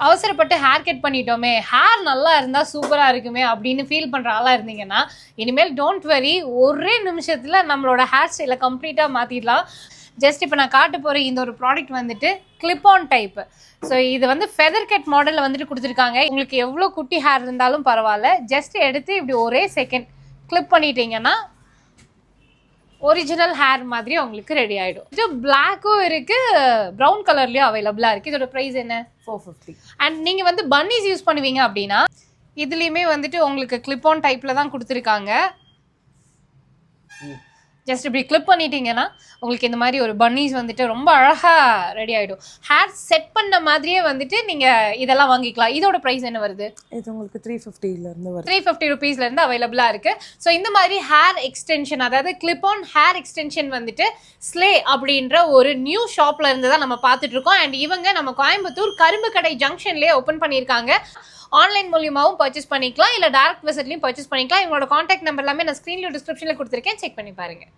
அவசரப்பட்டு hair cut பண்ணிட்டோமே, hair நல்லா இருந்தால் சூப்பராக இருக்குமே அப்படின்னு ஃபீல் பண்ணுற ஆளாக இருந்தீங்கன்னா இனிமேல் டோன்ட் வரி, ஒரே நிமிஷத்தில் நம்மளோட ஹேர் ஸ்டைலை கம்ப்ளீட்டாக மாற்றிடலாம். ஜஸ்ட் இப்போ நான் காட்ட போகிற இந்த ஒரு ப்ராடக்ட் வந்துட்டு கிளிப் ஆன் டைப். ஸோ இது வந்து ஃபெதர் கட் மாடலில் வந்துட்டு கொடுத்துருக்காங்க. உங்களுக்கு எவ்வளோ குட்டி ஹேர் இருந்தாலும் பரவாயில்ல, ஜஸ்ட் எடுத்து இப்படி ஒரே செகண்ட் கிளிப் பண்ணிட்டீங்கன்னா ஒரிஜினல் ஹேர் மாதிரி உங்களுக்கு ரெடி ஆகிடும். இது பிளாக்கும் இருக்குது, ப்ரௌன் கலர்லேயும் அவைலபிளாக இருக்குது. இதோட ப்ரைஸ் என்ன? 450. அண்ட் நீங்கள் வந்து பன்னீஸ் யூஸ் பண்ணுவீங்க அப்படின்னா இதுலேயுமே வந்துட்டு உங்களுக்கு கிளிப் ஆன் டைப்பில் தான் கொடுத்துருக்காங்க. ஜஸ்ட் இப்படி கிளிப் பண்ணிட்டீங்கன்னா உங்களுக்கு இந்த மாதிரி ஒரு பன்னீஸ் வந்துட்டு ரொம்ப அழகாக ரெடி ஆகிடும். ஹேர் செட் பண்ண மாதிரியே வந்துட்டு நீங்கள் இதெல்லாம் வாங்கிக்கலாம். இதோட ப்ரைஸ் என்ன வருது? இது உங்களுக்கு 350 வருது. 350 ருபீஸ்லேருந்து அவைலபிளாக இருக்குது. ஸோ இந்த மாதிரி ஹேர் எக்ஸ்டென்ஷன், அதாவது கிளிப் ஆன் ஹேர் எக்ஸ்டென்ஷன் வந்துட்டு ஸ்லே அப்படின்ற ஒரு நியூ ஷாப்பில் இருந்து தான் நம்ம பார்த்துட்ருக்கோம். அண்ட் இவங்க நம்ம கோயம்புத்தூர் கரும்பு கடை ஜங்ஷன்லேயே ஓப்பன் பண்ணியிருக்காங்க. ஆன்லைன் மூலியமாகவும் பர்ச்சேஸ் பண்ணிக்கலாம், இல்லை டேரக்ட் விசிட்லையும் பர்ச்சேஸ் பண்ணிக்கலாம். இவங்களோட காண்டாக்ட் நம்பர் எல்லாமே நான் ஸ்க்ரீன்லேயும் டிஸ்கிரிப்ஷனில் கொடுத்துருக்கேன், செக் பண்ணி பாருங்கள்.